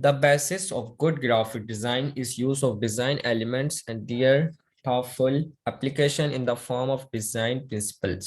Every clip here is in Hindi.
the basis of good graphic design is use of design elements and their thoughtful application in the form of design principles.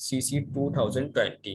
CC 2020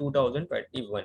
2021.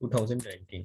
2019.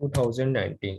2019.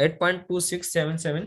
8.2677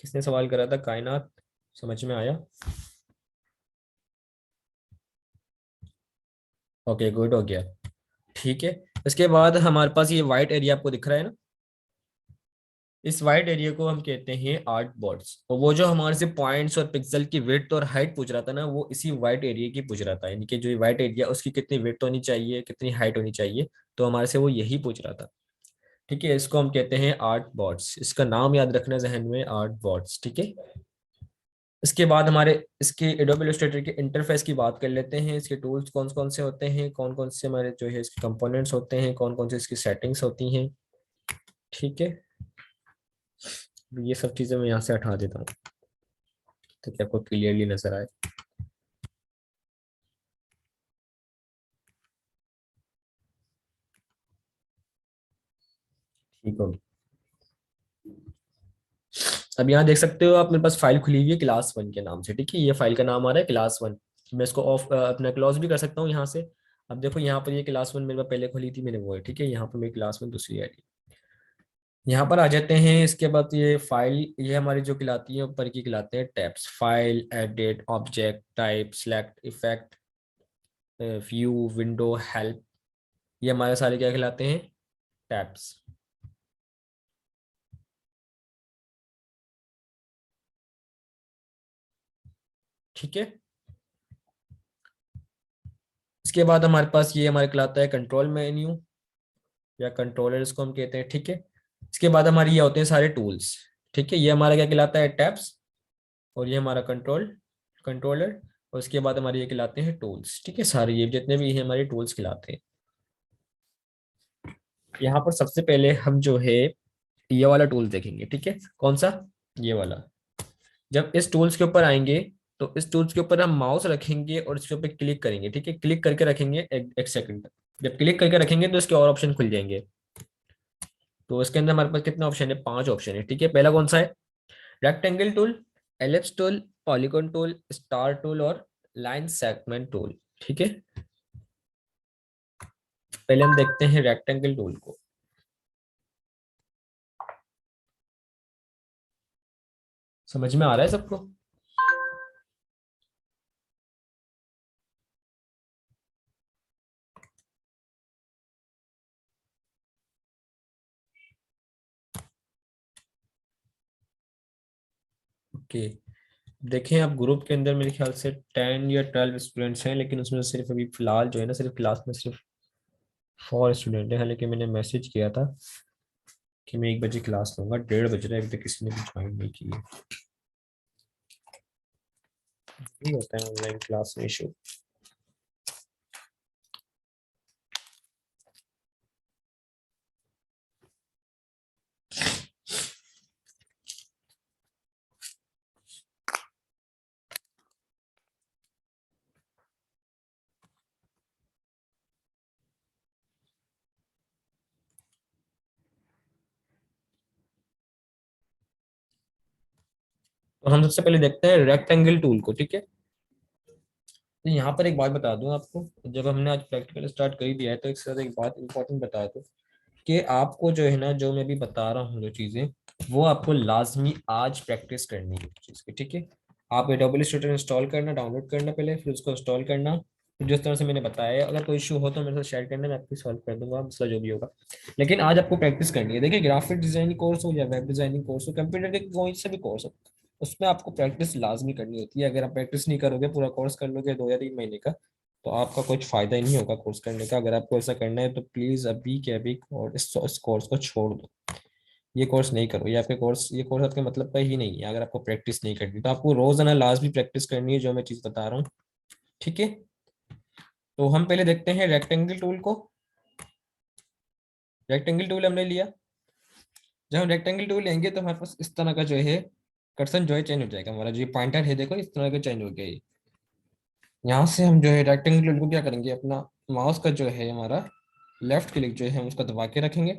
किसने सवाल करा था? कायनात, समझ में आया? ओके, गुड, हो गया। ठीक है, इसके बाद हमारे पास ये वाइट एरिया आपको दिख रहा है ना, इस वाइट एरिया को हम कहते हैं आर्ट बॉर्ड्स। और वो जो हमारे से पॉइंट्स और पिक्सल की विड्थ और हाइट पूछ रहा था ना, वो इसी वाइट एरिया की पूछ रहा था, यानी कि जो वाइट एरिया उसकी कितनी विड्थ होनी चाहिए, कितनी हाइट होनी चाहिए, तो हमारे से वो यही पूछ रहा था। ठीक है, इसको हम कहते हैं आर्ट बॉर्ड्स, इसका नाम याद रखना जहन में, आर्ट बॉर्ड्स। ठीक है, इसके बाद हमारे इसके एडोब इलस्ट्रेटर के इंटरफेस की बात कर लेते हैं। इसके टूल्स कौन कौन से होते हैं, कौन कौन से हमारे जो है इसके कंपोनेंट्स होते हैं, कौन कौन से इसकी सेटिंग्स होती हैं। ठीक है, ये सब चीज़ें मैं यहाँ से हटा देता हूँ ताकि आपको क्लियरली नजर आए। ठीक हो, अब यहाँ देख सकते हो आप, मेरे पास फाइल खुली हुई है क्लास वन के नाम से। ठीक है, ये फाइल का नाम आ रहा है क्लास वन। मैं इसको ऑफ अपना क्लोज भी कर सकता हूँ यहाँ से। अब देखो यहाँ पर ये क्लास वन मेरे पास पहले खुली थी, मैंने वो है। ठीक है, यहाँ पर मेरी क्लास वन दूसरी है। यहाँ पर आ जाते हैं। इसके बाद ये फाइल, ये हमारी जो कहलाती है ऊपर की कहलाते हैं tabs. File, edit, object, type, select, effect, view, window, help, ये हमारे सारे क्या कहलाते हैं? टैब्स। ठीक है, इसके बाद हमारे पास ये हमारे कहलाता है कंट्रोल मेन्यू या कंट्रोलर इसको हम कहते हैं। ठीक है, इसके बाद हमारे ये होते हैं सारे टूल्स। ठीक है, ये हमारा क्या कहलाता है? टैब्स। और ये हमारा कंट्रोलर। और उसके बाद हमारे ये कहलाते हैं टूल्स। ठीक है, सारे ये जितने भी हैं हमारे टूल्स कहलाते हैं। यहाँ पर सबसे पहले हम जो है ये वाला टूल देखेंगे। ठीक है, कौन सा? ये वाला। जब इस टूल्स के ऊपर आएंगे तो इस टूल्स के ऊपर हम माउस रखेंगे और इसके ऊपर क्लिक करेंगे। ठीक है, क्लिक करके रखेंगे एक सेकंड तक। जब क्लिक करके रखेंगे तो इसके और ऑप्शन खुल जाएंगे। तो इसके अंदर हमारे पास कितने ऑप्शन है? 5 ऑप्शन है। ठीक है, पहला कौन सा है? Rectangle tool, ellipse tool, polygon tool, star tool और लाइन सेगमेंट टूल। ठीक है, पहले हम देखते हैं रेक्टेंगल टूल को। समझ में आ रहा है सबको? ओके, देखें आप ग्रुप के अंदर मेरे ख्याल से 10 या 12 स्टूडेंट्स हैं, लेकिन उसमें से सिर्फ अभी फिलहाल जो है ना, सिर्फ क्लास में सिर्फ 4 स्टूडेंट हैं। हालांकि मैंने मैसेज किया था कि मैं 1 बजे क्लास लूंगा, 1:30 बज रहा है, अभी तक किसी ने भी ज्वाइन नहीं की है। नहीं होता है ऑनलाइन क्लास में इशू। तो हम सबसे पहले देखते हैं रेक्टेंगल टूल को। ठीक है, तो यहाँ पर एक बात बता दूं आपको, जब हमने आज प्रैक्टिकल स्टार्ट कर ही दिया है तो एक साथ एक बात इंपॉर्टेंट बता दूं कि आपको जो है ना, जो मैं भी बता रहा हूँ जो चीज़ें, वो आपको लाजमी आज प्रैक्टिस करनी है चीज़ की। ठीक है, आप एडोबी इलस्ट्रेटर इंस्टॉल करना, डाउनलोड करना पहले, फिर उसको इंस्टॉल करना। फिर जिस तरह से मैंने बताया है, अगर कोई इशू हो तो मेरे साथ शेयर करना, मैं आपकी सॉल्व कर दूंगा मसला जो भी होगा। लेकिन आज आपको प्रैक्टिस करनी है। देखिए, ग्राफिक डिजाइनिंग कोर्स हो या वेब डिजाइनिंग कोर्स हो, कंप्यूटर के कोई से भी कोर्स हो, उसमें आपको प्रैक्टिस लाजमी करनी होती है। अगर आप प्रैक्टिस नहीं करोगे, पूरा कोर्स कर लोगे 2 या 3 महीने का, तो आपका कुछ फायदा ही नहीं होगा कोर्स करने का। अगर आपको ऐसा करना है तो प्लीज अभी के अभी इस कोर्स को छोड़ दो। ये कोर्स नहीं करो, ये कोर्स आपके मतलब का ही नहीं है अगर आपको प्रैक्टिस नहीं करनी। तो आपको रोजाना लाजमी प्रैक्टिस करनी है, जो मैं चीज बता रहा हूँ। ठीक है, तो हम पहले देखते हैं रेक्टेंगल टूल को। रेक्टेंगल टूल हमने लिया। जब हम रेक्टेंगल टूल लेंगे तो हमारे पास इस तरह का जो है कर्सर जो है चेंज हो जाएगा। हमारा जो पॉइंटर है देखो, इस तरह का चेंज हो गया ये। यहाँ से हम जो है रेक्टेंगल टूल को क्या करेंगे, अपना माउस का जो है हमारा लेफ्ट क्लिक जो है हम उसका दबा के रखेंगे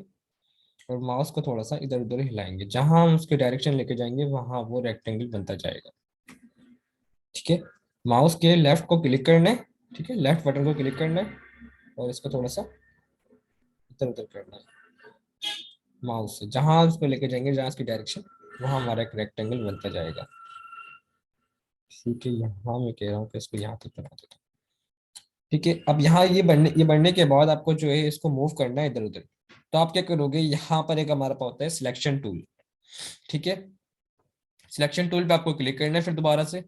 और माउस को थोड़ा सा इधर उधर हिलाएंगे। जहां हम उसके डायरेक्शन लेके जाएंगे वहां वो रेक्टेंगल बनता जाएगा। ठीक है, माउस के लेफ्ट को क्लिक करना है। ठीक है, लेफ्ट बटन को क्लिक करना है और इसको थोड़ा सा इधर उधर करना है माउस से, जहां उसको लेके जाएंगे, जहां उसकी डायरेक्शन वहाँ हमारा एक रेक्टेंगल बनता जाएगा। ठीक है, यहाँ मैं कह रहा हूँ कि इसको यहाँ तक बना देता हूँ। ठीक है, अब यहाँ ये बढ़ने के बाद आपको जो है इसको मूव करना है इधर उधर। तो आप क्या करोगे, यहाँ पर एक हमारा पास होता है सिलेक्शन टूल। ठीक है, सिलेक्शन टूल पे आपको क्लिक करना है, फिर दोबारा से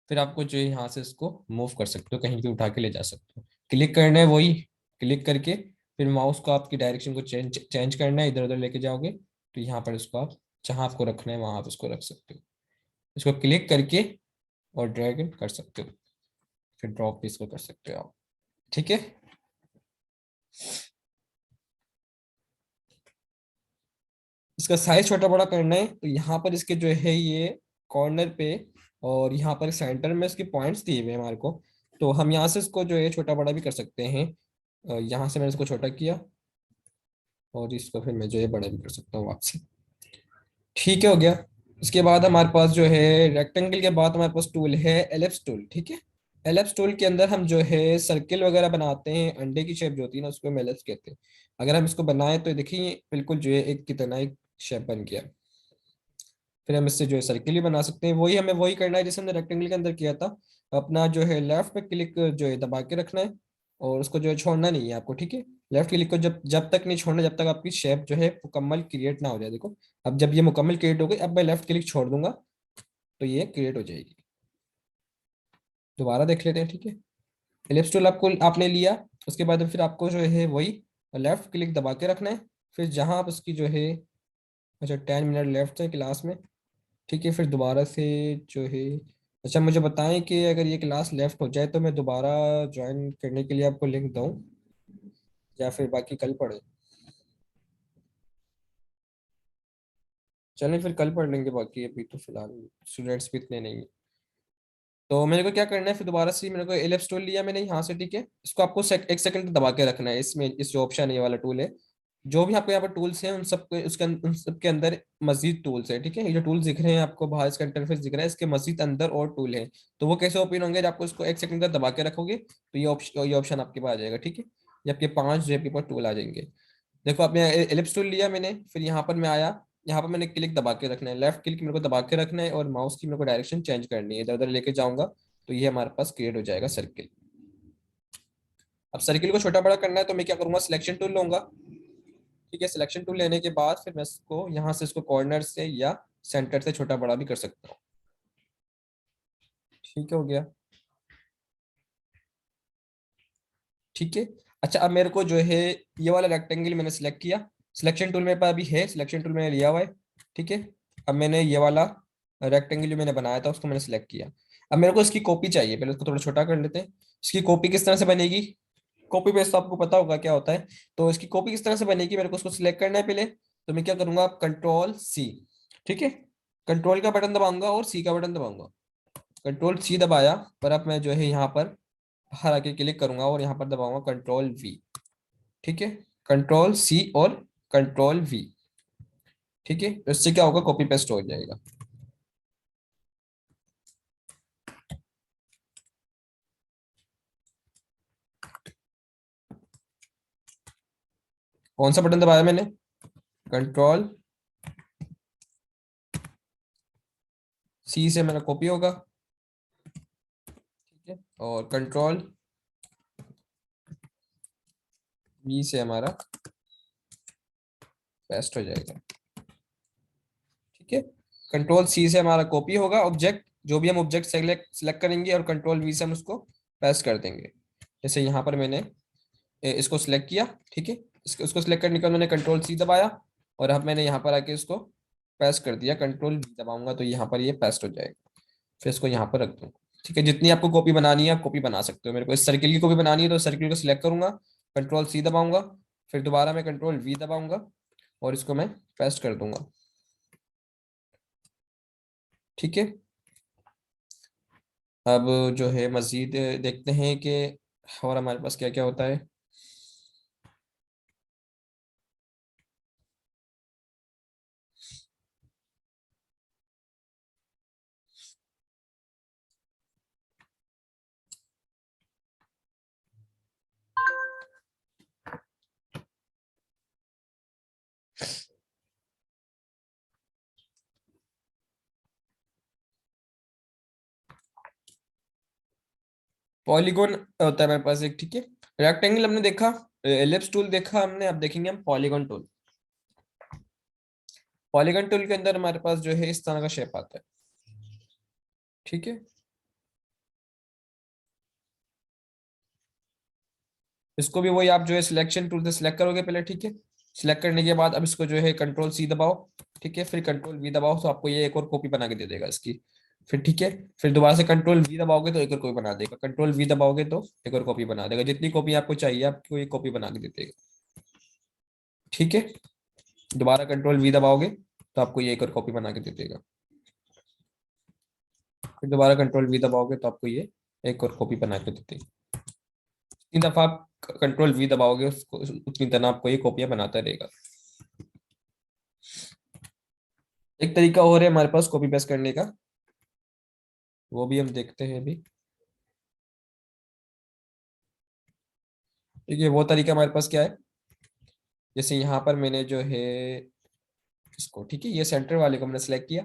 फिर आपको जो है यहाँ से इसको मूव कर सकते हो, कहीं भी उठा के ले जा सकते हो। क्लिक करना है वही, क्लिक करके फिर माउस को आपकी डायरेक्शन को चेंज चेंज करना है, इधर उधर लेके जाओगे तो यहाँ पर इसको आप जहाँ आपको रखना है वहां आप इसको रख सकते हो। इसको क्लिक करके और ड्रैग कर सकते हो, फिर ड्रॉप भी इसको कर सकते हो आप। ठीक है, इसका साइज छोटा बड़ा करना है तो यहाँ पर इसके जो है ये कॉर्नर पे और यहाँ पर सेंटर में इसके पॉइंट्स दिए हुए हैं हमारे को। तो हम यहाँ से इसको जो है छोटा बड़ा भी कर सकते हैं। यहाँ से मैंने इसको छोटा किया और इसको फिर मैं जो है बड़ा भी कर सकता हूँ आपसे। ठीक है, हो गया। इसके बाद हमारे पास जो है रेक्टेंगल के बाद हमारे पास टूल है एलिप्स टूल। ठीक है, एलिप्स टूल के अंदर हम जो है सर्किल वगैरह बनाते हैं, अंडे की शेप जो होती है ना उसको हम एलिप्स कहते हैं। अगर हम इसको बनाए तो देखिए बिल्कुल जो है एक कितना एक शेप बन गया। फिर हम इससे जो है सर्किल ही बना सकते हैं, वही हमें वही करना है जैसे हमने रेक्टेंगल के अंदर किया था। अपना जो है लेफ्ट पे क्लिक जो है दबा के रखना है और उसको जो है छोड़ना नहीं है आपको। ठीक है, लेफ्ट क्लिक को जब जब तक नहीं छोड़ना जब तक आपकी शेप जो है मुकम्मल क्रिएट ना हो जाए। देखो अब जब ये मुकम्मल क्रिएट हो गई, अब मैं लेफ्ट क्लिक छोड़ दूंगा तो ये क्रिएट हो जाएगी। दोबारा देख लेते हैं। ठीक है, एलिप्स टूल आपको आपने लिया, उसके बाद फिर आपको जो है वही लेफ्ट क्लिक दबा के रखना है। फिर जहां आप उसकी जो है, अच्छा 10 मिनट लेफ्ट है क्लास में। ठीक है, फिर दोबारा से जो है, अच्छा मुझे बताएं कि अगर ये क्लास लेफ्ट हो जाए तो मैं दोबारा ज्वाइन करने के लिए आपको लिंक दूं या फिर बाकी कल पढ़े। चलें फिर कल पढ़ लेंगे, बाकी अभी तो फिलहाल स्टूडेंट्स भी इतने नहीं है। तो मेरे को क्या करना है, फिर दोबारा से मेरे को एलिप्स टूल लिया मैंने यहाँ से। ठीक है, इसको आपको एक सेकंड दबा के रखना है, इसमें इस जो ऑप्शन है ये वाला टूल है। जो भी आपको यहाँ पर टूल्स हैं उन सब के अंदर मजीद टूल्स है। ठीक है, ये जो टूल्स दिख रहे हैं आपको बाहर, इसका इंटरफेस दिख रहा है, इसके मजीद अंदर और टूल है। तो वो कैसे ओपन होंगे, जब आपको इसको एक सेकंड तक दबा के रखोगे तो ये ऑप्शन आपके पास आ जाएगा। ठीक है, ये आपके 5 जो आपके पास टूल आ जाएंगे। देखो आपने एलिप्स टूल लिया मैंने, फिर यहाँ पर मैं आया, यहाँ पर मैंने क्लिक दबा के रखना है, लेफ्ट क्लिक मेरे को दबा के रखना है और माउस की मेरे को डायरेक्शन चेंज करनी है, इधर उधर लेके जाऊंगा तो ये हमारे पास क्रिएट हो जाएगा सर्किल। अब सर्किल को छोटा बड़ा करना है तो मैं क्या करूंगा, सिलेक्शन टूल लूंगा। ठीक है, सिलेक्शन टूल लेने के बाद फिर मैं इसको यहाँ से इसको कॉर्नर से या सेंटर से छोटा बड़ा भी कर सकता हूँ। ठीक है, हो गया। ठीक है, अच्छा अब मेरे को जो है ये वाला रेक्टेंगल मैंने सिलेक्ट किया, सिलेक्शन टूल मेरे पास अभी है, सिलेक्शन टूल मैंने लिया हुआ है। ठीक है, अब मैंने ये वाला रेक्टेंगल जो मैंने बनाया था उसको मैंने सिलेक्ट किया। अब मेरे को इसकी कॉपी चाहिए, पहले उसको थोड़ा छोटा कर लेते हैं। इसकी कॉपी किस तरह से बनेगी, कॉपी पेस्ट तो आपको पता होगा क्या होता है। तो इसकी कॉपी किस तरह से बनेगी, मेरे को उसको सिलेक्ट करना है पहले। तो मैं क्या करूंगा, कंट्रोल सी। ठीक है, कंट्रोल का बटन दबाऊंगा और सी का बटन दबाऊंगा। कंट्रोल सी दबाया पर अब मैं जो है यहाँ पर बाहर आके क्लिक करूंगा और यहाँ पर दबाऊंगा कंट्रोल वी। ठीक है, कंट्रोल सी और कंट्रोल वी। ठीक है, तो इससे क्या होगा, कॉपी पेस्ट हो जाएगा। कौन सा बटन दबाया मैंने, कंट्रोल सी से मेरा कॉपी होगा। ठीक है, और कंट्रोल वी से हमारा पेस्ट हो जाएगा। ठीक है, कंट्रोल सी से हमारा कॉपी होगा ऑब्जेक्ट, जो भी हम ऑब्जेक्ट सेलेक्ट सेलेक्ट करेंगे और कंट्रोल वी से हम उसको पेस्ट कर देंगे। जैसे यहाँ पर मैंने इसको सिलेक्ट किया। ठीक है, इसको सिलेक्ट करने के बाद मैंने कंट्रोल सी दबाया और अब मैंने यहाँ पर आके इसको पेस्ट कर दिया, कंट्रोल वी दबाऊंगा तो यहाँ पर ये पेस्ट हो जाएगा। फिर इसको यहाँ पर रख दूँ। ठीक है, जितनी आपको कॉपी बनानी है आप कॉपी बना सकते हो। मेरे को इस सर्किल की कॉपी बनानी है तो सर्किल को सिलेक्ट करूंगा, कंट्रोल सी दबाऊंगा, फिर दोबारा मैं कंट्रोल वी दबाऊंगा और इसको मैं पेस्ट कर दूंगा। ठीक है, अब जो है मजीद देखते हैं कि और हमारे पास क्या क्या होता है। पॉलीगॉन होता है हमारे पास एक, ठीक है। रेक्टेंगल हमने देखा, एलिप्स टूल देखा हमने, अब देखेंगे हम पॉलीगॉन टूल। पॉलीगॉन टूल के अंदर हमारे पास जो है इस तरह का शेप आता है, ठीक है। इसको भी वही आप जो है सिलेक्शन टूल से सिलेक्ट करोगे पहले, ठीक है। सिलेक्ट करने के बाद अब इसको जो है कंट्रोल सी दबाओ, ठीक है, फिर कंट्रोल वी दबाओ, तो आपको ये एक और कॉपी बना के दे देगा इसकी। फिर ठीक है, फिर दोबारा से कंट्रोल वी दबाओगे तो एक और कॉपी बना देगा, कंट्रोल वी दबाओगे तो एक और कॉपी बना देगा, जितनी कॉपी आपको चाहिए आपको ये कॉपी बना के दे देगा, ठीक है। दोबारा कंट्रोल वी दबाओगे तो आपको ये एक और कॉपी बना के दे देगा, फिर दोबारा कंट्रोल वी दबाओगे तो आपको ये एक और कॉपी बना के दे देगा। जितनी दफा आप कंट्रोल वी दबाओगे उसको उतनी तरह आपको ये कॉपियां बनाता रहेगा। एक तरीका और है हमारे पास कॉपी पेस्ट करने का, वो भी हम देखते हैं अभी, ठीक है। वो तरीका हमारे पास क्या है, जैसे यहाँ पर मैंने जो है इसको, ठीक है, ये सेंटर वाले को मैंने सेलेक्ट किया।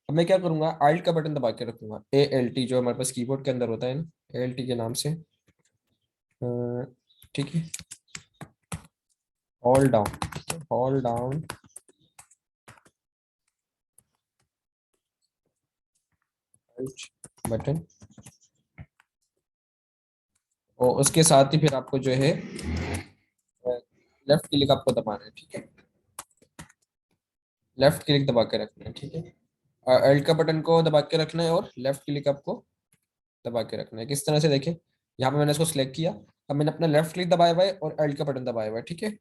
अब मैं क्या करूंगा, ALT का बटन दबा के रखूंगा, ALT जो हमारे पास कीबोर्ड के अंदर होता है ना, ALT के नाम से, ठीक है। Hold down, hold down button, और उसके साथ ही फिर आपको जो है लेफ्ट क्लिक आपको दबाना है, ठीक है। लेफ्ट क्लिक दबा के रखना है, ठीक है। एल्ट का बटन को दबा के रखना है और लेफ्ट क्लिक आपको दबा के रखना है। किस तरह से देखें, यहाँ पे मैंने इसको सिलेक्ट किया, अब मैंने अपना लेफ्ट क्लिक दबाया हुआ है और एल्ट का बटन दबाया हुआ है, ठीक है।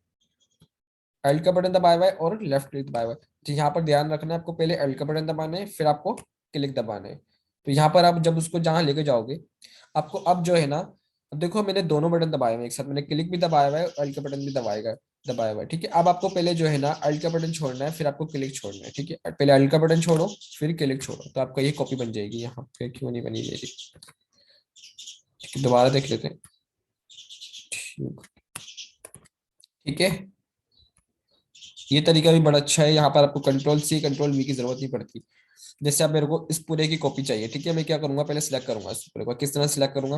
एल्ट का बटन दबाया हुआ है और लेफ्ट क्लिक दबाया हुआ है, तो यहाँ पर ध्यान रखना है, आपको पहले एल्ट का बटन दबाना है फिर आपको क्लिक दबाना है। तो यहाँ पर आप जब उसको जहाँ लेके जाओगे, आपको अब जो है ना, अब देखो मैंने दोनों बटन दबाए हुए हैं एक साथ, मैंने क्लिक भी दबाया हुआ है और एल्ट का बटन भी दबाया हुआ है, ठीक है। अब आपको पहले जो है ना एल्ट का बटन छोड़ना है फिर आपको क्लिक छोड़ना है, ठीक है। पहले एल्ट का बटन छोड़ो फिर क्लिक छोड़ो, तो आपका ये कॉपी बन जाएगी। यहाँ पे क्यों नहीं बनी मेरी, ठीक है, दोबारा देख लेते हैं, ठीक है। ये तरीका भी बड़ा अच्छा है, यहाँ पर आपको कंट्रोल सी कंट्रोल वी की जरूरत नहीं पड़ती। जैसे अब मेरे को इस पूरे की कॉपी चाहिए, ठीक है, मैं क्या करूंगा, पहले सिलेक्ट करूंगा इस पूरे को। किस तरह सिलेक्ट करूंगा,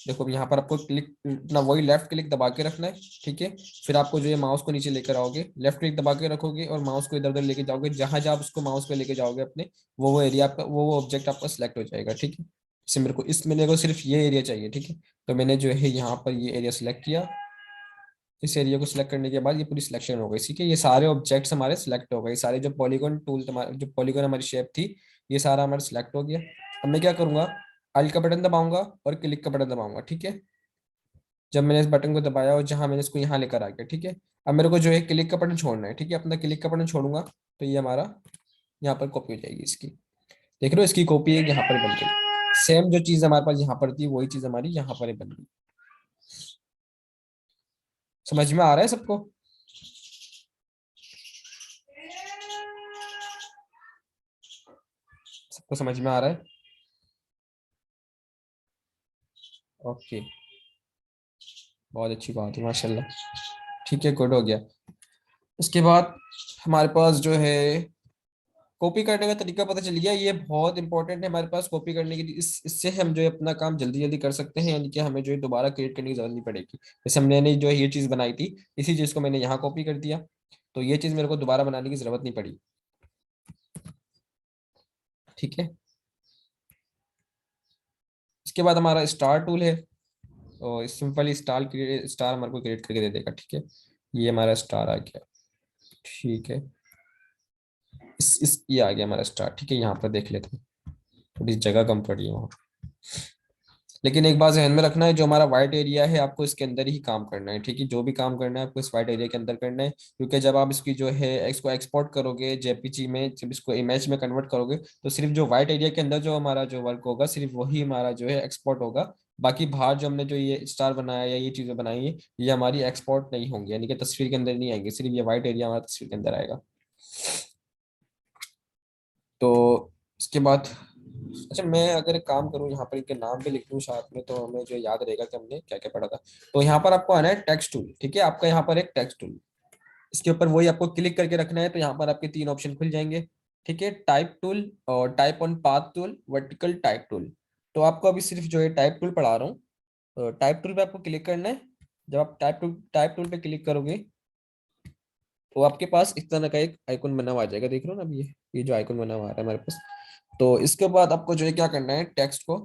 देखो यहाँ पर आपको क्लिक अपना वही लेफ्ट क्लिक दबा के रखना है, ठीक है। फिर आपको जो है माउस को नीचे लेकर आओगे, लेफ्ट क्लिक दबा के रखोगे और माउस को इधर उधर लेके जाओगे, जहां जहां आप उसको माउस को लेके जाओगे अपने, वो एरिया आपका, वो ऑब्जेक्ट आपका सिलेक्ट हो जाएगा, ठीक है। जैसे मेरे को सिर्फ ये एरिया चाहिए, ठीक है। तो मैंने जो है यहाँ पर ये एरिया सिलेक्ट किया, इस एरिया को सिलेक्ट करने के बाद ये पूरी सिलेक्शन हो गई, ठीक है। ये सारे ऑब्जेक्ट्स हमारे सिलेक्ट हो गए, सारे जो पॉलीगॉन टूल, जो पॉलीगॉन हमारी शेप थी, ये सारा हमारा सिलेक्ट हो गया। अब मैं क्या करूंगा, अल्ट का बटन दबाऊंगा और क्लिक का बटन दबाऊंगा, ठीक है। जब मैंने इस बटन को दबाया और जहां मैंने इसको यहाँ लेकर आ गया, ठीक है। अब मेरे को जो है क्लिक का बटन छोड़ना है, ठीक है। अपना क्लिक का बटन छोड़ूंगा तो ये हमारा यहाँ पर कॉपी हो जाएगी इसकी, देख रहे हो, इसकी कॉपी एक यहाँ पर बन गई। सेम जो चीज हमारे पास यहाँ पर थी वही चीज हमारी यहाँ पर बन गई। समझ में आ रहा है सबको? सबको समझ में आ रहा है? ओके, बहुत अच्छी बात है, माशाल्लाह। ठीक है, गुड हो गया। उसके बाद हमारे पास जो है कॉपी करने का तरीका पता चल गया, ये बहुत इंपॉर्टेंट है हमारे पास कॉपी करने की। इससे हम जो है अपना काम जल्दी जल्दी कर सकते हैं, यानी कि हमें जो है दोबारा क्रिएट करने की जरूरत नहीं पड़ेगी। जैसे हमने जो है ये चीज बनाई थी, इसी चीज को मैंने यहाँ कॉपी कर दिया, तो ये चीज मेरे को दोबारा बनाने की जरूरत नहीं पड़ी, ठीक है। इसके बाद हमारा स्टार टूल है, और सिंपली स्टार हमारे को क्रिएट करके दे देगा, ठीक है। ये हमारा स्टार आ गया, ठीक है। इस ये आ गया हमारा स्टार, ठीक है। यहाँ पर देख लेते हैं, थोड़ी जगह कम पड़ी है वहाँ, लेकिन एक बात ध्यान में रखना है, जो हमारा व्हाइट एरिया है आपको इसके अंदर ही काम करना है, ठीक है। जो भी काम करना है आपको इस व्हाइट एरिया के अंदर करना है, क्योंकि जब आप इसकी जो है इसको एक्सपोर्ट करोगे जेपीजी में, जब इसको इमेज में कन्वर्ट करोगे, तो सिर्फ जो व्हाइट एरिया के अंदर जो हमारा जो वर्क होगा सिर्फ वही हमारा जो है एक्सपोर्ट होगा। बाकी बाहर जो हमने जो ये स्टार बनाया या ये चीजें बनाई है, ये हमारी एक्सपोर्ट नहीं होंगी, यानी कि तस्वीर के अंदर नहीं आएंगे, सिर्फ ये व्हाइट एरिया हमारा तस्वीर के अंदर आएगा। तो इसके बाद, अच्छा मैं अगर एक काम करूँ यहाँ पर इनके नाम भी लिख दूँ साथ में, तो हमें जो याद रहेगा कि हमने क्या क्या पढ़ा था। तो यहाँ पर आपको आना है टेक्स्ट टूल, ठीक है। आपका यहाँ पर एक टेक्स्ट टूल, इसके ऊपर वही आपको क्लिक करके रखना है, तो यहाँ पर आपके तीन ऑप्शन खुल जाएंगे, ठीक है। टाइप टूल और type on path tool, vertical type tool. तो आपको अभी सिर्फ जो है टाइप टूल पढ़ा रहा हूँ, टाइप टूल पे आपको क्लिक करना है। जब आप टाइप टूल पे क्लिक करोगे तो आपके पास इस तरह का एक आइकन बना हुआ आ जाएगा, देख रहे हो ना अभी ये जो आइकन बना हुआ आ रहा है हमारे पास। तो इसके बाद आपको जो है क्या करना है, टेक्स्ट को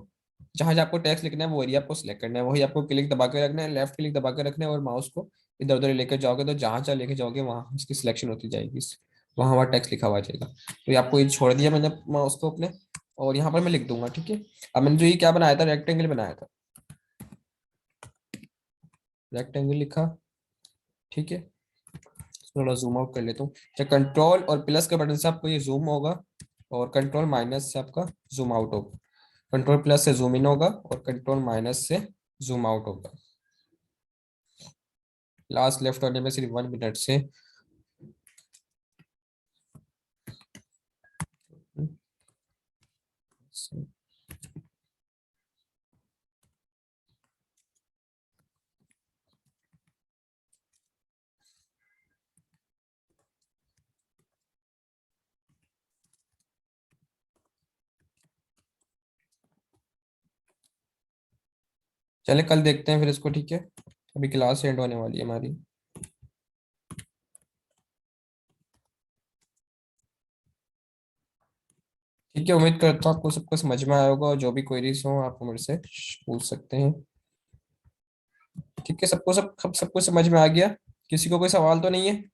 जहां जहाँ आपको टेक्स्ट लिखना है वो एरिया आपको सिलेक्ट करना है, वही आपको क्लिक दबा के रखना है, लेफ्ट क्लिक दबा के रखना है और माउस को इधर उधर लेकर जाओगे तो जहां जहाँ लेके जाओगे वहां उसकी सिलेक्शन होती जाएगी, वहां हमारा टेक्स्ट लिखा हुआ आ जाएगा। तो ये आपको ये छोड़ दिया मैंने माउस को अपने, और यहाँ पर मैं लिख दूंगा, ठीक है। अब मैंने जो ये क्या बनाया था, रेक्टेंगल बनाया था, रेक्टेंगल लिखा, ठीक है। थोड़ा जूम आउट कर लेता हूँ। जब कंट्रोल और प्लस के बटन से आपको ये जूम होगा और कंट्रोल माइनस से आपका जूम आउट होगा, कंट्रोल प्लस से जूम इन होगा और कंट्रोल माइनस से जूम आउट होगा। लास्ट लेफ्ट होने में सिर्फ 1 मिनट से चले कल देखते हैं फिर इसको, ठीक है। अभी क्लास एंड होने वाली है हमारी। ठीक है, उम्मीद करता हूँ आपको सबको समझ में आया होगा, और जो भी क्वेरीज हो आप मेरे से पूछ सकते हैं। ठीक है, सबको समझ में आ गया? किसी को कोई सवाल तो नहीं है?